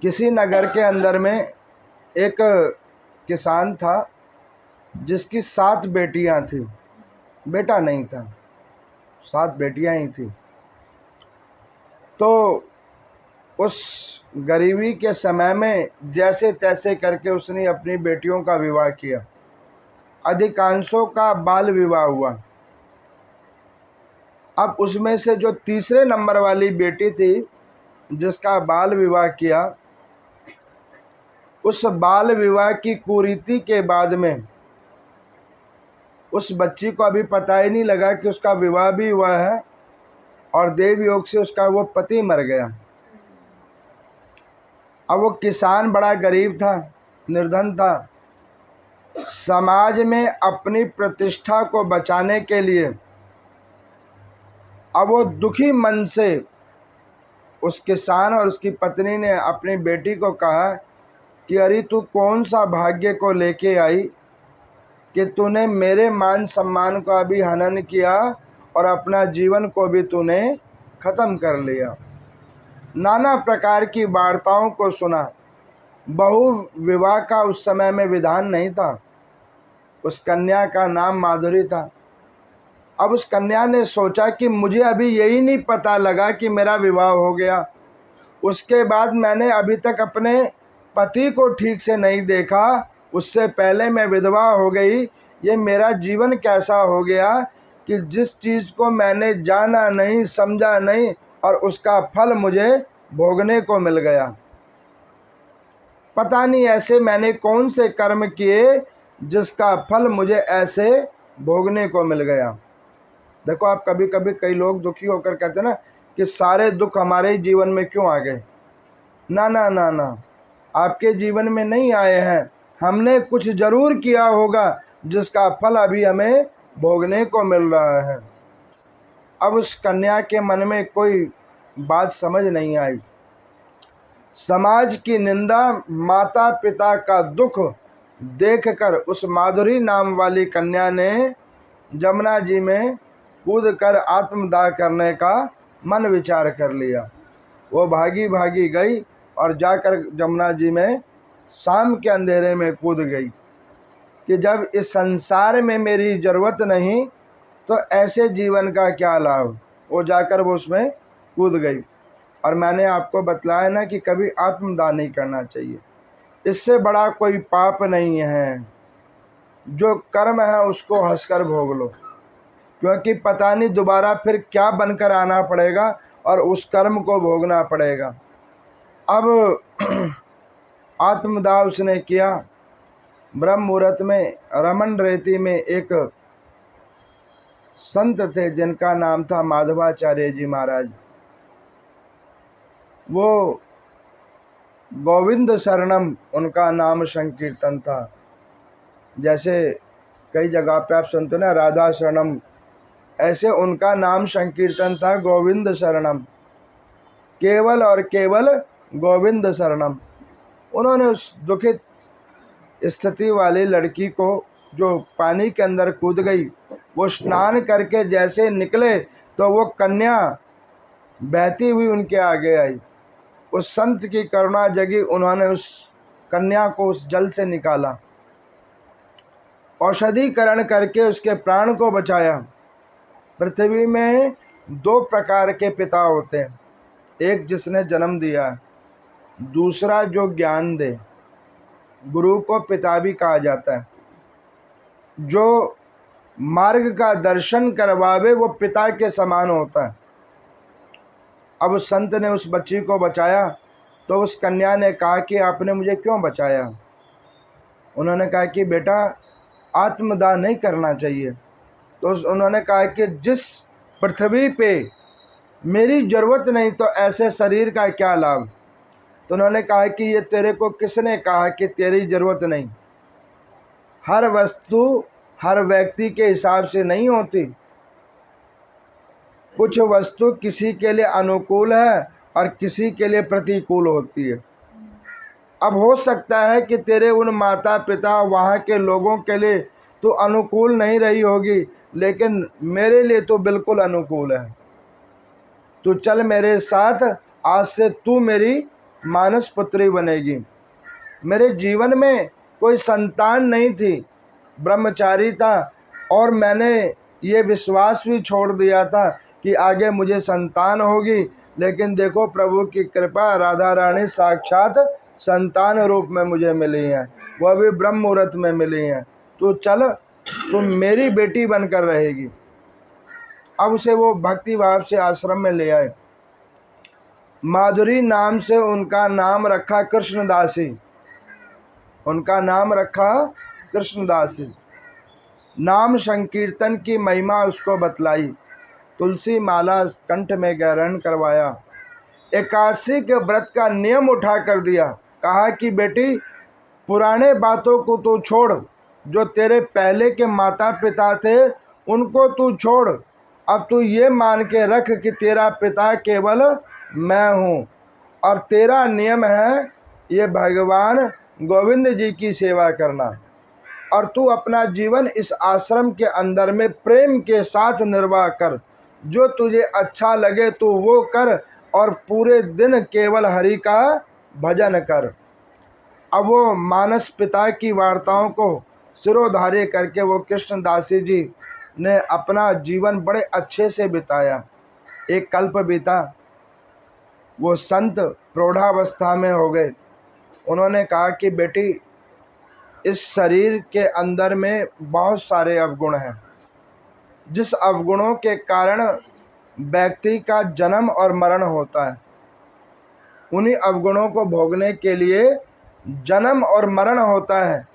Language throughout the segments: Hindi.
किसी नगर के अंदर में एक किसान था जिसकी 7 बेटियां थी, बेटा नहीं था, 7 बेटियां ही थी। तो उस गरीबी के समय में जैसे तैसे करके उसने अपनी बेटियों का विवाह किया। अधिकांशों का बाल विवाह हुआ। अब उसमें से जो तीसरे नंबर वाली बेटी थी जिसका बाल विवाह किया, उस बाल विवाह की कुरीति के बाद में उस बच्ची को अभी पता ही नहीं लगा कि उसका विवाह भी हुआ है और देव योग से उसका वो पति मर गया। अब वो किसान बड़ा गरीब था, निर्धन था। समाज में अपनी प्रतिष्ठा को बचाने के लिए अब वो दुखी मन से उस किसान और उसकी पत्नी ने अपनी बेटी को कहा कि अरे तू कौन सा भाग्य को लेके आई कि तूने मेरे मान सम्मान का भी हनन किया और अपना जीवन को भी तूने खत्म कर लिया। नाना प्रकार की वार्ताओं को सुना। बहु विवाह का उस समय में विधान नहीं था। उस कन्या का नाम माधुरी था। अब उस कन्या ने सोचा कि मुझे अभी यही नहीं पता लगा कि मेरा विवाह हो गया, उसके बाद मैंने अभी तक अपने पति को ठीक से नहीं देखा, उससे पहले मैं विधवा हो गई। ये मेरा जीवन कैसा हो गया कि जिस चीज़ को मैंने जाना नहीं, समझा नहीं और उसका फल मुझे भोगने को मिल गया। पता नहीं ऐसे मैंने कौन से कर्म किए जिसका फल मुझे ऐसे भोगने को मिल गया। देखो, आप कभी कभी कई लोग दुखी होकर कहते हैं ना कि सारे दुख हमारे ही जीवन में क्यों आ गए। ना ना ना ना, आपके जीवन में नहीं आए हैं, हमने कुछ जरूर किया होगा जिसका फल अभी हमें भोगने को मिल रहा है। अब उस कन्या के मन में कोई बात समझ नहीं आई। समाज की निंदा, माता पिता का दुख देखकर उस माधुरी नाम वाली कन्या ने जमुना जी में कूद कर आत्मदाह करने का मन विचार कर लिया। वो भागी भागी गई और जाकर जमुना जी में शाम के अंधेरे में कूद गई कि जब इस संसार में मेरी ज़रूरत नहीं तो ऐसे जीवन का क्या लाभ। वो जाकर वो उसमें कूद गई। और मैंने आपको बतलाया ना कि कभी आत्मदाह नहीं करना चाहिए, इससे बड़ा कोई पाप नहीं है। जो कर्म है उसको हंसकर भोग लो, क्योंकि पता नहीं दोबारा फिर क्या बनकर आना पड़ेगा और उस कर्म को भोगना पड़ेगा। अब आत्मदाह उसने किया। ब्रह्म मुहूर्त में रमन रेती में एक संत थे जिनका नाम था माधवाचार्य जी महाराज। वो गोविंद शरणम उनका नाम संकीर्तन था। जैसे कई जगह पे आप सुनते ना राधा शरणम, ऐसे उनका नाम संकीर्तन था गोविंद शरणम, केवल और केवल गोविंद शरणम। उन्होंने उस दुखित स्थिति वाली लड़की को जो पानी के अंदर कूद गई, वो स्नान करके जैसे निकले तो वो कन्या बहती हुई उनके आगे आई। उस संत की करुणा जगी, उन्होंने उस कन्या को उस जल से निकाला, औषधीकरण करके उसके प्राण को बचाया। पृथ्वी में 2 प्रकार के पिता होते हैं, एक जिसने जन्म दिया है, दूसरा जो ज्ञान दे। गुरु को पिता भी कहा जाता है। जो मार्ग का दर्शन करवावे वो पिता के समान होता है। अब उस संत ने उस बच्ची को बचाया तो उस कन्या ने कहा कि आपने मुझे क्यों बचाया। उन्होंने कहा कि बेटा आत्मदाह नहीं करना चाहिए। तो उन्होंने कहा कि जिस पृथ्वी पे मेरी ज़रूरत नहीं तो ऐसे शरीर का क्या लाभ। तो उन्होंने कहा कि ये तेरे को किसने कहा कि तेरी ज़रूरत नहीं। हर वस्तु हर व्यक्ति के हिसाब से नहीं होती। कुछ वस्तु किसी के लिए अनुकूल है और किसी के लिए प्रतिकूल होती है। अब हो सकता है कि तेरे उन माता पिता वहाँ के लोगों के लिए तो अनुकूल नहीं रही होगी, लेकिन मेरे लिए तो बिल्कुल अनुकूल है। तू चल मेरे साथ, आज से तू मेरी मानस पुत्री बनेगी। मेरे जीवन में कोई संतान नहीं थी, ब्रह्मचारी था, और मैंने ये विश्वास भी छोड़ दिया था कि आगे मुझे संतान होगी। लेकिन देखो प्रभु की कृपा, राधा रानी साक्षात संतान रूप में मुझे मिली हैं, वह भी ब्रह्म मुहूर्त में मिली हैं। तो चल, तुम मेरी बेटी बनकर रहेगी। अब उसे वो भक्ति भाव से आश्रम में ले आए। माधुरी नाम से उनका नाम रखा कृष्णदासी, उनका नाम रखा कृष्णदासी। नाम संकीर्तन की महिमा उसको बतलाई, तुलसी माला कंठ में ग्रहण करवाया, एकादशी के व्रत का नियम उठा कर दिया। कहा कि बेटी, पुराने बातों को तू छोड़, जो तेरे पहले के माता पिता थे उनको तू छोड़। अब तू ये मान के रख कि तेरा पिता केवल मैं हूँ, और तेरा नियम है ये भगवान गोविंद जी की सेवा करना, और तू अपना जीवन इस आश्रम के अंदर में प्रेम के साथ निर्वाह कर। जो तुझे अच्छा लगे तू वो कर, और पूरे दिन केवल हरि का भजन कर। अब वो मानस पिता की वार्ताओं को सिरोधार्य करके वो कृष्णदासी जी ने अपना जीवन बड़े अच्छे से बिताया। एक कल्प बीता, वो संत प्रौढ़ावस्था में हो गए। उन्होंने कहा कि बेटी, इस शरीर के अंदर में बहुत सारे अवगुण हैं, जिस अवगुणों के कारण व्यक्ति का जन्म और मरण होता है। उन्हीं अवगुणों को भोगने के लिए जन्म और मरण होता है।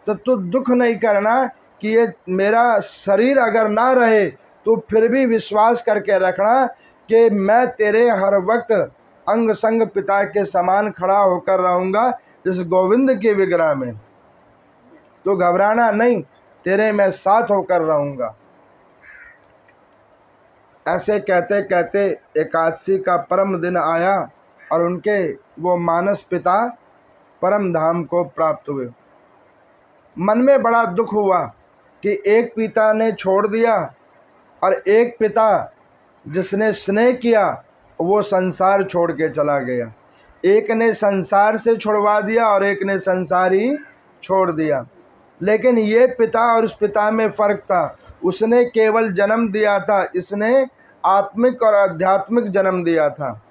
तो तू दुख नहीं करना कि ये मेरा शरीर अगर ना रहे तो फिर भी विश्वास करके रखना कि मैं तेरे हर वक्त अंग संग पिता के समान खड़ा होकर रहूँगा इस गोविंद के विग्रह में। तो घबराना नहीं, तेरे मैं साथ होकर रहूँगा। ऐसे कहते कहते एकादशी का परम दिन आया और उनके वो मानस पिता परम धाम को प्राप्त हुए। मन में बड़ा दुख हुआ कि एक पिता ने छोड़ दिया और एक पिता जिसने स्नेह किया वो संसार छोड़ के चला गया। एक ने संसार से छुड़वा दिया और एक ने संसार ही छोड़ दिया। लेकिन ये पिता और उस पिता में फ़र्क था। उसने केवल जन्म दिया था, इसने आत्मिक और आध्यात्मिक जन्म दिया था।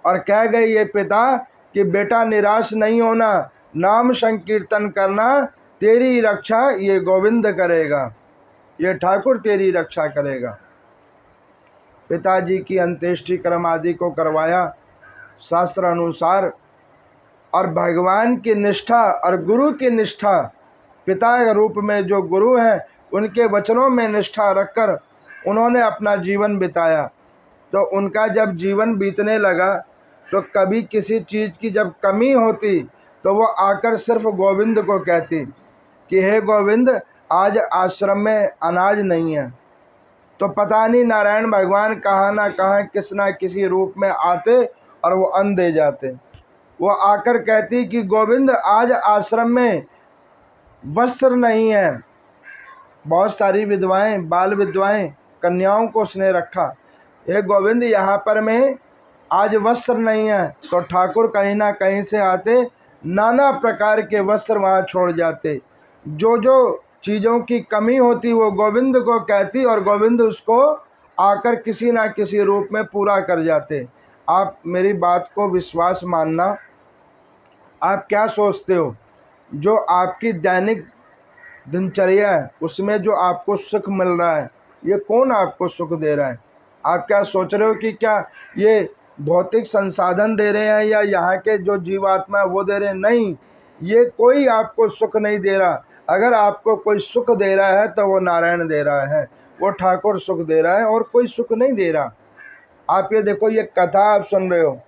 और कह गए ये पिता कि बेटा निराश नहीं होना, नाम संकीर्तन करना, तेरी रक्षा ये गोविंद करेगा, ये ठाकुर तेरी रक्षा करेगा। पिताजी की अंत्येष्टि कर्म आदि को करवाया शास्त्र अनुसार, और भगवान की निष्ठा और गुरु की निष्ठा, पिता के रूप में जो गुरु हैं उनके वचनों में निष्ठा रखकर उन्होंने अपना जीवन बिताया। तो उनका जब जीवन बीतने लगा तो कभी किसी चीज़ की जब कमी होती तो वो आकर सिर्फ गोविंद को कहती कि हे गोविंद, आज आश्रम में अनाज नहीं है। तो पता नहीं नारायण भगवान कहाँ ना कहाँ किस ना किसी रूप में आते और वो अन्न दे जाते। वो आकर कहती कि गोविंद, आज आश्रम में वस्त्र नहीं है। बहुत सारी विधवाएं, बाल विधवाएं, कन्याओं को उसने रखा। हे गोविंद, यहाँ पर में आज वस्त्र नहीं है। तो ठाकुर कहीं ना कहीं से आते, नाना प्रकार के वस्त्र वहाँ छोड़ जाते। जो जो चीज़ों की कमी होती वो गोविंद को कहती और गोविंद उसको आकर किसी ना किसी रूप में पूरा कर जाते। आप मेरी बात को विश्वास मानना। आप क्या सोचते हो, जो आपकी दैनिक दिनचर्या है उसमें जो आपको सुख मिल रहा है, ये कौन आपको सुख दे रहा है? आप क्या सोच रहे हो कि क्या ये भौतिक संसाधन दे रहे हैं या यहाँ के जो जीवात्मा है वो दे रहे हैं? नहीं, ये कोई आपको सुख नहीं दे रहा। अगर आपको कोई सुख दे रहा है तो वो नारायण दे रहा है, वो ठाकुर सुख दे रहा है, और कोई सुख नहीं दे रहा। आप ये देखो, ये कथा आप सुन रहे हो,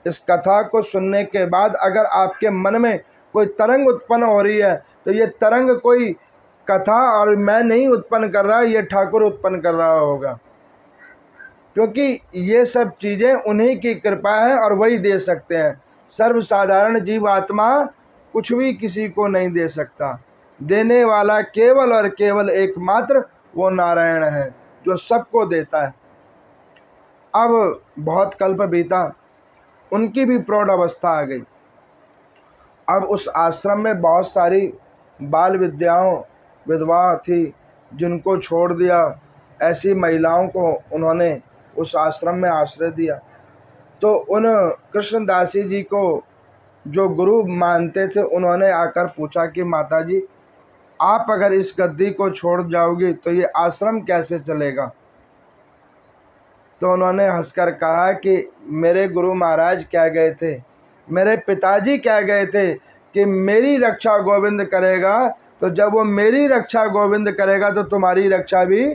इस कथा को सुनने के बाद अगर आपके मन में कोई तरंग उत्पन्न हो रही है तो ये तरंग कोई कथा और मैं नहीं उत्पन्न कर रहा, ये ठाकुर उत्पन्न कर रहा होगा। क्योंकि ये सब चीज़ें उन्हीं की कृपा है और वही दे सकते हैं। सर्वसाधारण जीव आत्मा कुछ भी किसी को नहीं दे सकता। देने वाला केवल और केवल एकमात्र वो नारायण है जो सबको देता है। अब बहुत कल्प बीता, उनकी भी प्रौढ़ अवस्था आ गई। अब उस आश्रम में बहुत सारी बाल विद्याओं विधवा थी जिनको छोड़ दिया। ऐसी महिलाओं को उन्होंने उस आश्रम में आश्रय दिया। तो उन कृष्णदासी जी को जो गुरु मानते थे, उन्होंने आकर पूछा कि माता जी, आप अगर इस गद्दी को छोड़ जाओगी तो ये आश्रम कैसे चलेगा? तो उन्होंने हंसकर कहा कि मेरे गुरु महाराज कह गए थे, मेरे पिताजी कह गए थे कि मेरी रक्षा गोविंद करेगा, तो जब वो मेरी रक्षा गोविंद करेगा तो तुम्हारी रक्षा भी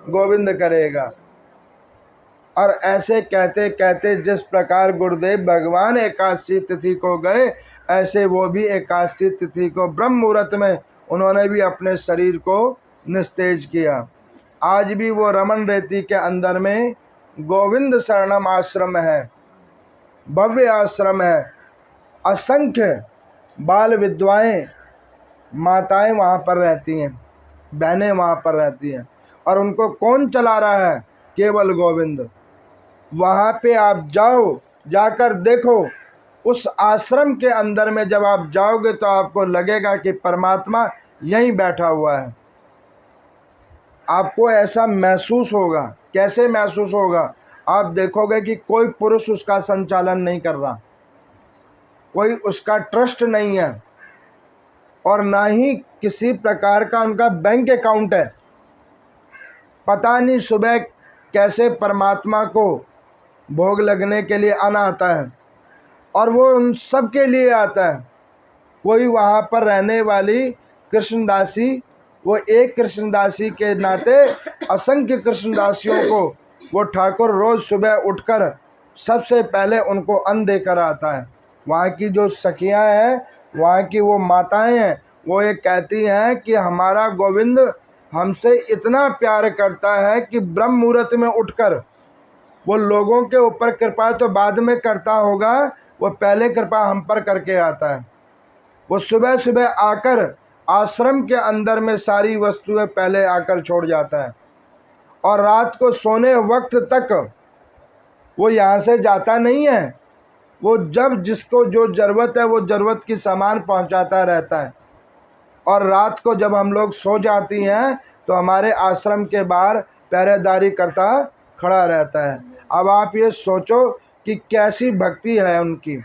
गोविंद करेगा। और ऐसे कहते कहते जिस प्रकार गुरुदेव भगवान एकादशी तिथि को गए, ऐसे वो भी एकादशी तिथि को ब्रह्म मुहूर्त में उन्होंने भी अपने शरीर को निस्तेज किया। आज भी वो रमन रेती के अंदर में गोविंद शरणम आश्रम है, भव्य आश्रम है। असंख्य बाल विधवाएं माताएं वहाँ पर रहती हैं, बहनें वहाँ पर रहती हैं। और उनको कौन चला रहा है? केवल गोविंद। वहाँ पे आप जाओ, जाकर देखो। उस आश्रम के अंदर में जब आप जाओगे तो आपको लगेगा कि परमात्मा यहीं बैठा हुआ है। आपको ऐसा महसूस होगा। कैसे महसूस होगा? आप देखोगे कि कोई पुरुष उसका संचालन नहीं कर रहा, कोई उसका ट्रस्ट नहीं है, और ना ही किसी प्रकार का उनका बैंक अकाउंट है। पता नहीं सुबह कैसे परमात्मा को भोग लगने के लिए आना आता है, और वो उन सब के लिए आता है। कोई वहाँ पर रहने वाली कृष्णदासी, वो एक कृष्णदासी के नाते असंख्य कृष्णदासियों को वो ठाकुर रोज़ सुबह उठकर सबसे पहले उनको अन्न देकर आता है। वहाँ की जो सखियाँ हैं, वहाँ की वो माताएं हैं, वो ये कहती हैं कि हमारा गोविंद हमसे इतना प्यार करता है कि ब्रह्म मुहूर्त में उठकर, वो लोगों के ऊपर कृपा तो बाद में करता होगा, वो पहले कृपा हम पर करके आता है। वो सुबह सुबह आकर आश्रम के अंदर में सारी वस्तुएं पहले आकर छोड़ जाता है, और रात को सोने वक्त तक वो यहाँ से जाता नहीं है। वो जब जिसको जो ज़रूरत है वो ज़रूरत की सामान पहुँचाता रहता है। और रात को जब हम लोग सो जाती हैं तो हमारे आश्रम के बाहर पहरेदारी करता खड़ा रहता है। अब आप ये सोचो कि कैसी भक्ति है उनकी।